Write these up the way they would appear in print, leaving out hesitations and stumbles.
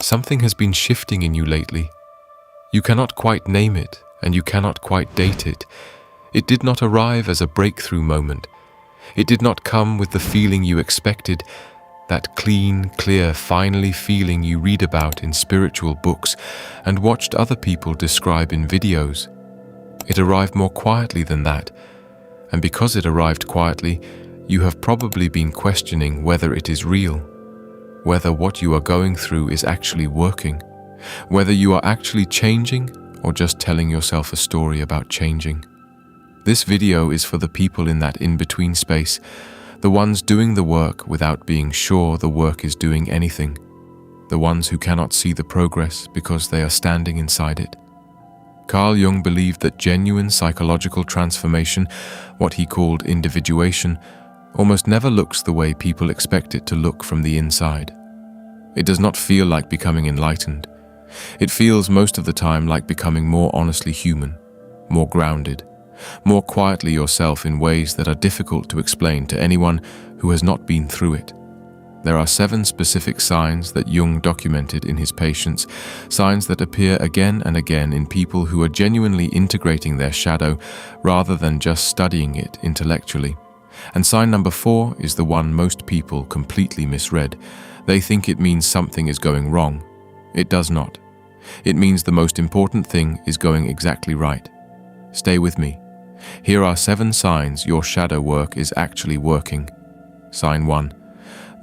Something has been shifting in you lately. You cannot quite name it, and you cannot quite date it. It did not arrive as a breakthrough moment. It did not come with the feeling you expected, that clean, clear, finally feeling you read about in spiritual books and watched other people describe in videos. It arrived more quietly than that, and because it arrived quietly, you have probably been questioning whether it is real, whether what you are going through is actually working, whether you are actually changing or just telling yourself a story about changing. This video is for the people in that in-between space, the ones doing the work without being sure the work is doing anything, the ones who cannot see the progress because they are standing inside it. Carl Jung believed that genuine psychological transformation, what he called individuation, almost never looks the way people expect it to look from the inside. It does not feel like becoming enlightened. It feels most of the time like becoming more honestly human, more grounded, more quietly yourself in ways that are difficult to explain to anyone who has not been through it. There are 7 specific signs that Jung documented in his patients, signs that appear again and again in people who are genuinely integrating their shadow rather than just studying it intellectually. And sign number 4 is the one most people completely misread. They think it means something is going wrong. It does not. It means the most important thing is going exactly right. Stay with me. Here are 7 signs your shadow work is actually working. Sign 1.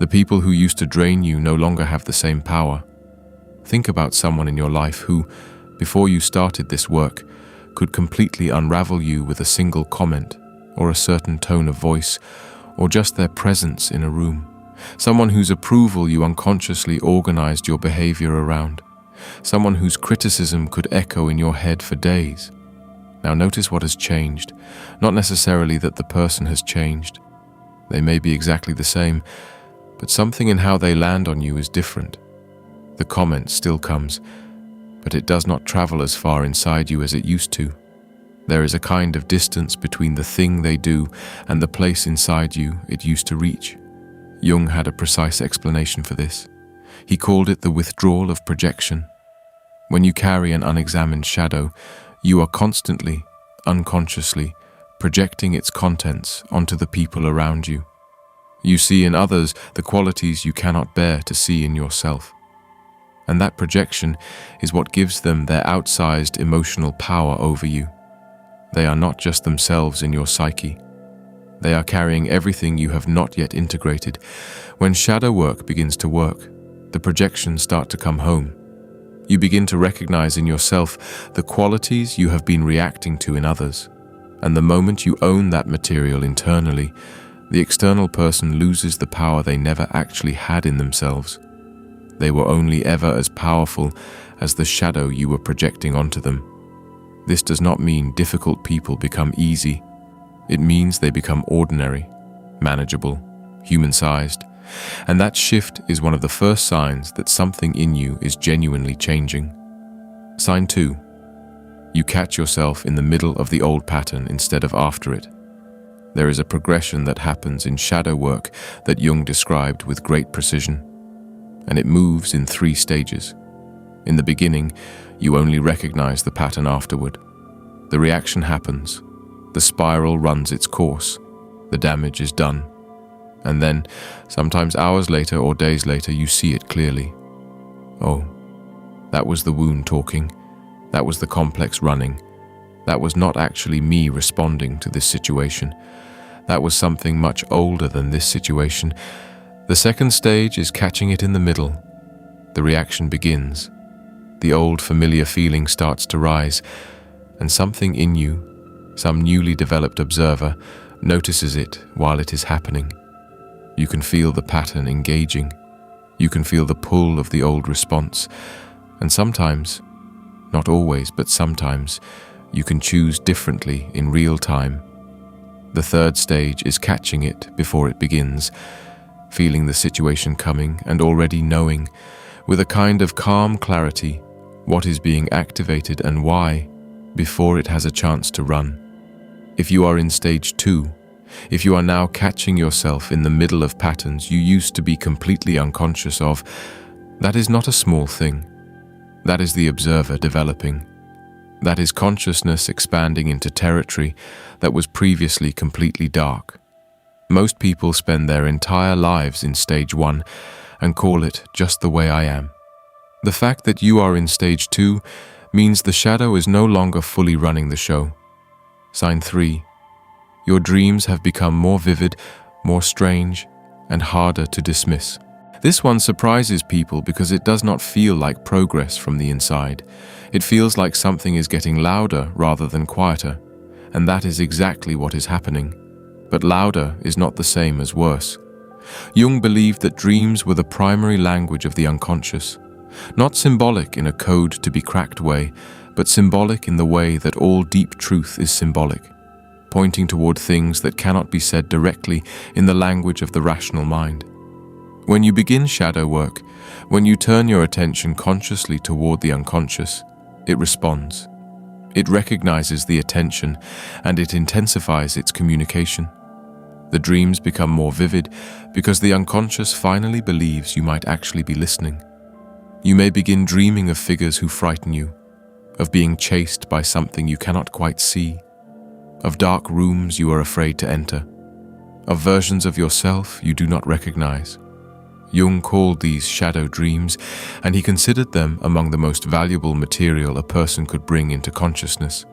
The people who used to drain you no longer have the same power. Think about someone in your life who, before you started this work, could completely unravel you with a single comment, or a certain tone of voice, or just their presence in a room. Someone whose approval you unconsciously organized your behavior around. Someone whose criticism could echo in your head for days. Now notice what has changed. Not necessarily that the person has changed. They may be exactly the same, but something in how they land on you is different. The comment still comes, but it does not travel as far inside you as it used to. There is a kind of distance between the thing they do and the place inside you it used to reach. Jung had a precise explanation for this. He called it the withdrawal of projection. When you carry an unexamined shadow, you are constantly, unconsciously, projecting its contents onto the people around you. You see in others the qualities you cannot bear to see in yourself. And that projection is what gives them their outsized emotional power over you. They are not just themselves in your psyche. They are carrying everything you have not yet integrated. When shadow work begins to work, the projections start to come home. You begin to recognize in yourself the qualities you have been reacting to in others. And the moment you own that material internally, the external person loses the power they never actually had in themselves. They were only ever as powerful as the shadow you were projecting onto them. This does not mean difficult people become easy. It means they become ordinary, manageable, human-sized. And that shift is one of the first signs that something in you is genuinely changing. Sign 2. You catch yourself in the middle of the old pattern instead of after it. There is a progression that happens in shadow work that Jung described with great precision. And it moves in 3 stages. In the beginning, you only recognize the pattern afterward. The reaction happens. The spiral runs its course. The damage is done. And then, sometimes hours later or days later, you see it clearly. Oh, that was the wound talking. That was the complex running. That was not actually me responding to this situation. That was something much older than this situation. The second stage is catching it in the middle. The reaction begins. The old familiar feeling starts to rise, and something in you, some newly developed observer, notices it while it is happening. You can feel the pattern engaging. You can feel the pull of the old response. And sometimes, not always, but sometimes, you can choose differently in real time. The third stage is catching it before it begins, feeling the situation coming and already knowing, with a kind of calm clarity, what is being activated and why, before it has a chance to run. If you are in stage 2, if you are now catching yourself in the middle of patterns you used to be completely unconscious of, That is not a small thing. That is the observer developing. That is consciousness expanding into territory that was previously completely dark. Most people spend their entire lives in stage 1 and call it just the way I am. The fact that you are in stage 2 means the shadow is no longer fully running the show. Sign 3. Your dreams have become more vivid, more strange, and harder to dismiss. This one surprises people because it does not feel like progress from the inside. It feels like something is getting louder rather than quieter, and that is exactly what is happening. But louder is not the same as worse. Jung believed that dreams were the primary language of the unconscious, not symbolic in a code to be cracked way, but symbolic in the way that all deep truth is symbolic, pointing toward things that cannot be said directly in the language of the rational mind. When you begin shadow work, when you turn your attention consciously toward the unconscious, it responds. It recognizes the attention and it intensifies its communication. The dreams become more vivid because the unconscious finally believes you might actually be listening. You may begin dreaming of figures who frighten you, of being chased by something you cannot quite see, of dark rooms you are afraid to enter, of versions of yourself you do not recognize. Jung called these shadow dreams, and he considered them among the most valuable material a person could bring into consciousness.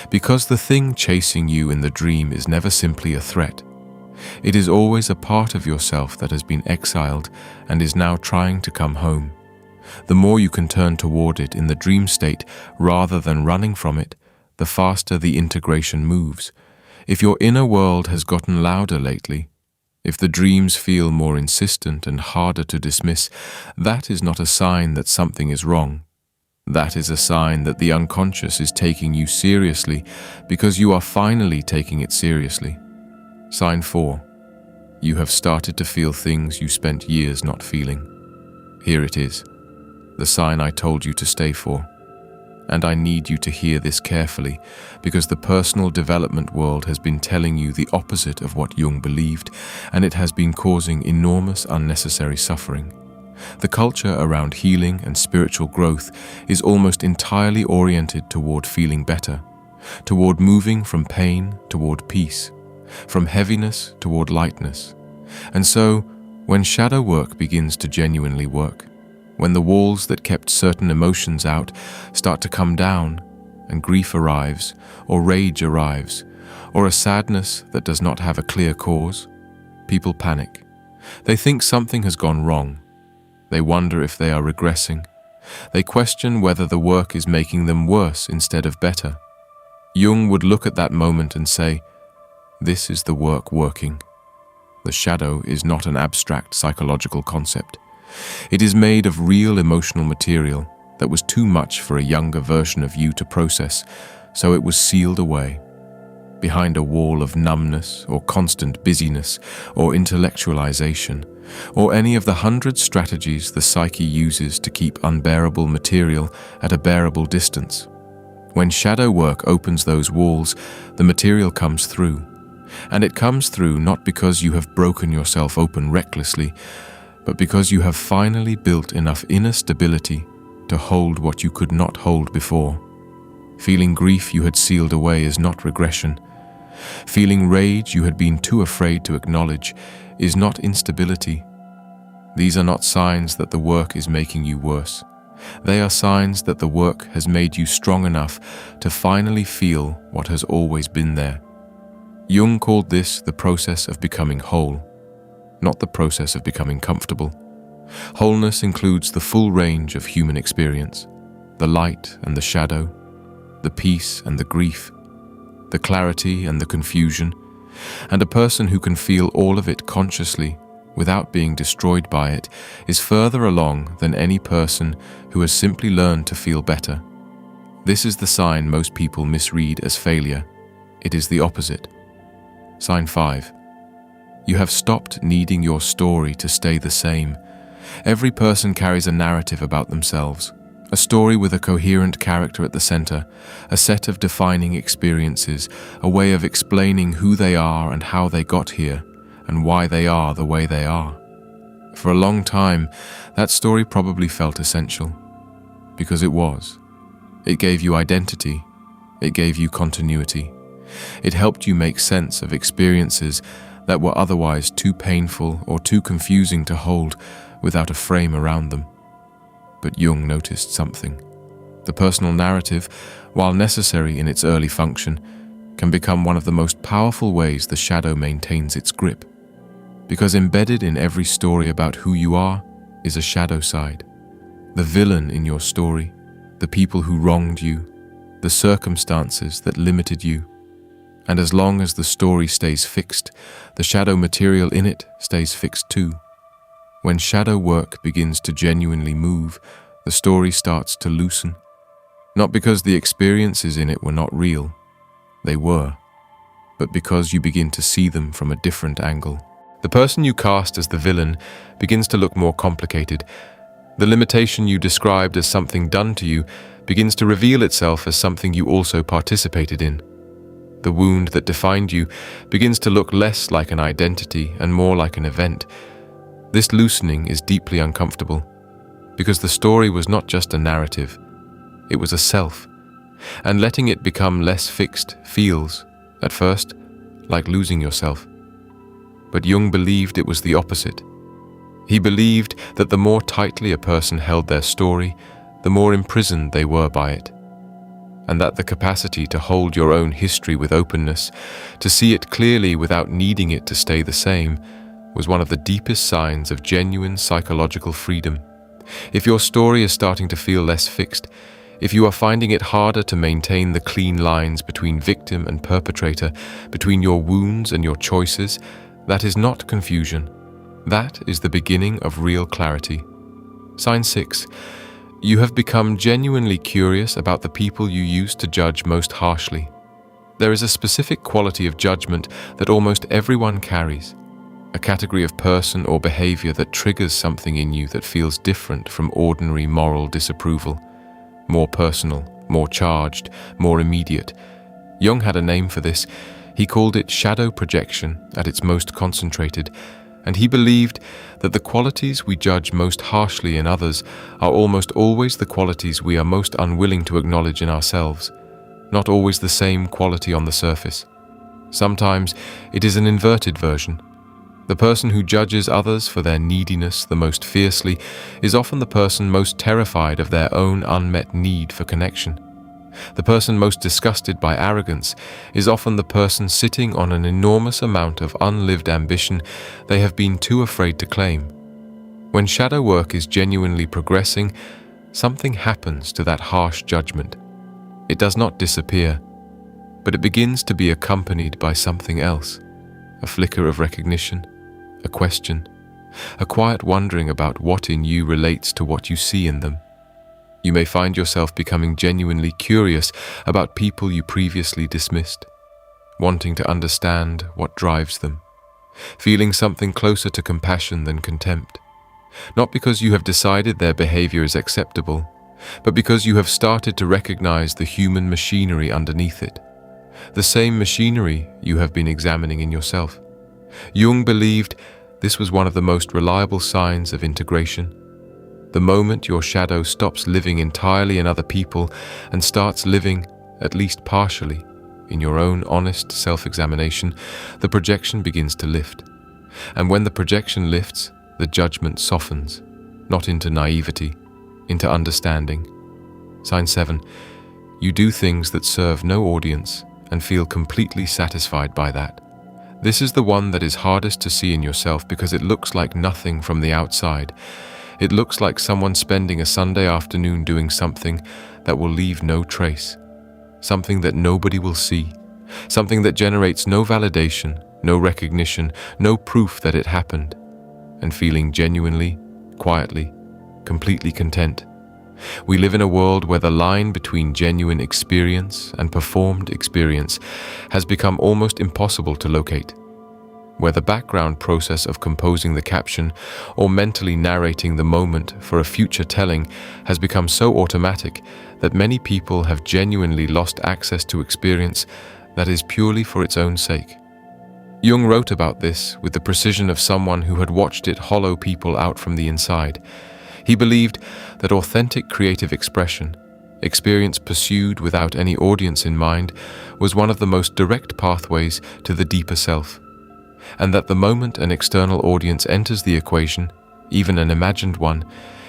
Because the thing chasing you in the dream is never simply a threat. It is always a part of yourself that has been exiled and is now trying to come home. The more you can turn toward it in the dream state rather than running from it, the faster the integration moves. If your inner world has gotten louder lately, if the dreams feel more insistent and harder to dismiss, that is not a sign that something is wrong. That is a sign that the unconscious is taking you seriously because you are finally taking it seriously. Sign 4. You have started to feel things you spent years not feeling. Here it is, the sign I told you to stay for. And I need you to hear this carefully because the personal development world has been telling you the opposite of what Jung believed, and it has been causing enormous unnecessary suffering. The culture around healing and spiritual growth is almost entirely oriented toward feeling better, toward moving from pain toward peace, from heaviness toward lightness. And so, when shadow work begins to genuinely work, when the walls that kept certain emotions out start to come down, and grief arrives, or rage arrives, or a sadness that does not have a clear cause, people panic. They think something has gone wrong. They wonder if they are regressing. They question whether the work is making them worse instead of better. Jung would look at that moment and say, "This is the work working." The shadow is not an abstract psychological concept. It is made of real emotional material that was too much for a younger version of you to process, so it was sealed away. Behind a wall of numbness or constant busyness or intellectualization, or any of the 100 strategies the psyche uses to keep unbearable material at a bearable distance. When shadow work opens those walls, the material comes through. And it comes through not because you have broken yourself open recklessly, but because you have finally built enough inner stability to hold what you could not hold before. Feeling grief you had sealed away is not regression. Feeling rage you had been too afraid to acknowledge is not instability. These are not signs that the work is making you worse. They are signs that the work has made you strong enough to finally feel what has always been there. Jung called this the process of becoming whole, not the process of becoming comfortable. Wholeness includes the full range of human experience, the light and the shadow, the peace and the grief, the clarity and the confusion, and a person who can feel all of it consciously without being destroyed by it is further along than any person who has simply learned to feel better. This is the sign most people misread as failure. It is the opposite. Sign 5. You have stopped needing your story to stay the same. Every person carries a narrative about themselves, a story with a coherent character at the center, a set of defining experiences, a way of explaining who they are and how they got here, and why they are the way they are. For a long time, that story probably felt essential, because it was. It gave you identity. It gave you continuity. It helped you make sense of experiences that were otherwise too painful or too confusing to hold without a frame around them. But Jung noticed something. The personal narrative, while necessary in its early function, can become one of the most powerful ways the shadow maintains its grip. Because embedded in every story about who you are is a shadow side. The villain in your story, the people who wronged you, the circumstances that limited you. And as long as the story stays fixed, the shadow material in it stays fixed too. When shadow work begins to genuinely move, the story starts to loosen. Not because the experiences in it were not real, they were, but because you begin to see them from a different angle. The person you cast as the villain begins to look more complicated. The limitation you described as something done to you begins to reveal itself as something you also participated in. The wound that defined you begins to look less like an identity and more like an event. This loosening is deeply uncomfortable, because the story was not just a narrative, it was a self, and letting it become less fixed feels, at first, like losing yourself. But Jung believed it was the opposite. He believed that the more tightly a person held their story, the more imprisoned they were by it, and that the capacity to hold your own history with openness, to see it clearly without needing it to stay the same, was one of the deepest signs of genuine psychological freedom. If your story is starting to feel less fixed, if you are finding it harder to maintain the clean lines between victim and perpetrator, between your wounds and your choices, that is not confusion. That is the beginning of real clarity. Sign 6. You have become genuinely curious about the people you used to judge most harshly. There is a specific quality of judgment that almost everyone carries. A category of person or behavior that triggers something in you that feels different from ordinary moral disapproval. More personal, more charged, more immediate. Jung had a name for this. He called it shadow projection at its most concentrated, and he believed that the qualities we judge most harshly in others are almost always the qualities we are most unwilling to acknowledge in ourselves, not always the same quality on the surface. Sometimes it is an inverted version. The person who judges others for their neediness the most fiercely is often the person most terrified of their own unmet need for connection. The person most disgusted by arrogance is often the person sitting on an enormous amount of unlived ambition they have been too afraid to claim. When shadow work is genuinely progressing, something happens to that harsh judgment. It does not disappear, but it begins to be accompanied by something else, a flicker of recognition, a question, a quiet wondering about what in you relates to what you see in them. You may find yourself becoming genuinely curious about people you previously dismissed, wanting to understand what drives them, feeling something closer to compassion than contempt, not because you have decided their behavior is acceptable, but because you have started to recognize the human machinery underneath it, the same machinery you have been examining in yourself. Jung believed this was one of the most reliable signs of integration. The moment your shadow stops living entirely in other people and starts living, at least partially, in your own honest self-examination, the projection begins to lift. And when the projection lifts, the judgment softens, not into naivety, into understanding. Sign 7. You do things that serve no audience and feel completely satisfied by that. This is the one that is hardest to see in yourself because it looks like nothing from the outside. It looks like someone spending a Sunday afternoon doing something that will leave no trace, something that nobody will see, something that generates no validation, no recognition, no proof that it happened, and feeling genuinely, quietly, completely content. We live in a world where the line between genuine experience and performed experience has become almost impossible to locate, where the background process of composing the caption or mentally narrating the moment for a future telling has become so automatic that many people have genuinely lost access to experience that is purely for its own sake. Jung wrote about this with the precision of someone who had watched it hollow people out from the inside. He believed that authentic creative expression, experience pursued without any audience in mind, was one of the most direct pathways to the deeper self, and that the moment an external audience enters the equation, even an imagined one,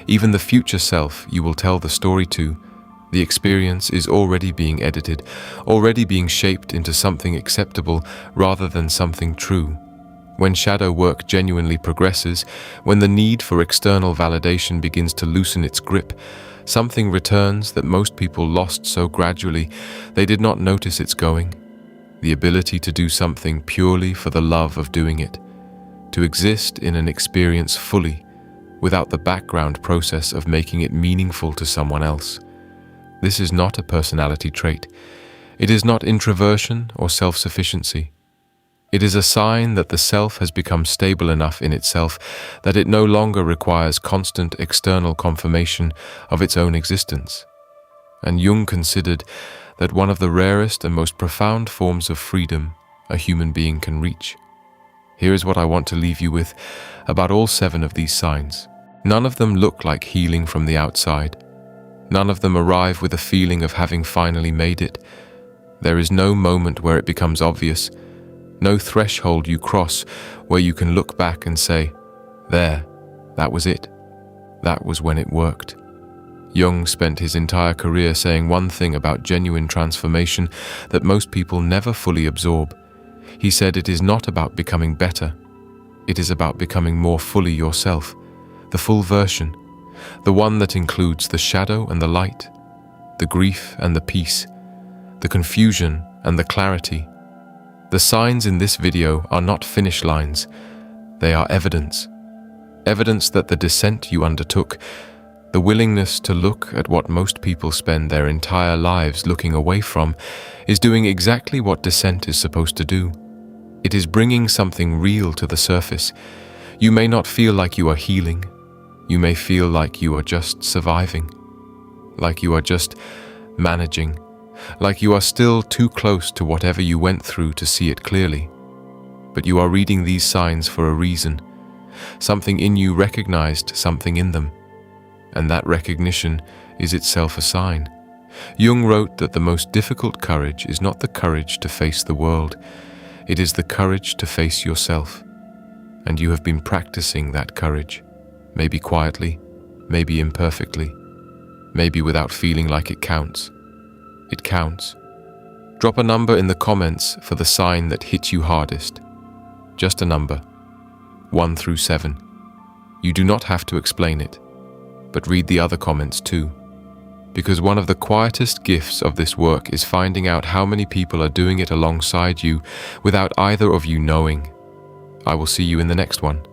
even the future self you will tell the story to, the experience is already being edited, already being shaped into something acceptable rather than something true. When shadow work genuinely progresses, when the need for external validation begins to loosen its grip, something returns that most people lost so gradually they did not notice it's going. The ability to do something purely for the love of doing it, to exist in an experience fully, without the background process of making it meaningful to someone else. This is not a personality trait. It is not introversion or self-sufficiency. It is a sign that the self has become stable enough in itself that it no longer requires constant external confirmation of its own existence. And Jung considered that one of the rarest and most profound forms of freedom a human being can reach. Here is what I want to leave you with about all 7 of these signs. None of them look like healing from the outside. None of them arrive with a feeling of having finally made it. There is no moment where it becomes obvious, no threshold you cross where you can look back and say, there, that was it. That was when it worked. Jung spent his entire career saying one thing about genuine transformation that most people never fully absorb. He said it is not about becoming better. It is about becoming more fully yourself, the full version, the one that includes the shadow and the light, the grief and the peace, the confusion and the clarity. The signs in this video are not finish lines. They are evidence. Evidence that the descent you undertook, the willingness to look at what most people spend their entire lives looking away from, is doing exactly what descent is supposed to do. It is bringing something real to the surface. You may not feel like you are healing. You may feel like you are just surviving, like you are just managing, like you are still too close to whatever you went through to see it clearly. But you are reading these signs for a reason. Something in you recognized something in them, and that recognition is itself a sign. Jung wrote that the most difficult courage is not the courage to face the world, it is the courage to face yourself. And you have been practicing that courage. Maybe quietly, maybe imperfectly, maybe without feeling like it counts. It counts. Drop a number in the comments for the sign that hit you hardest. Just a number, 1 through 7. You do not have to explain it, but read the other comments too. Because one of the quietest gifts of this work is finding out how many people are doing it alongside you without either of you knowing. I will see you in the next one.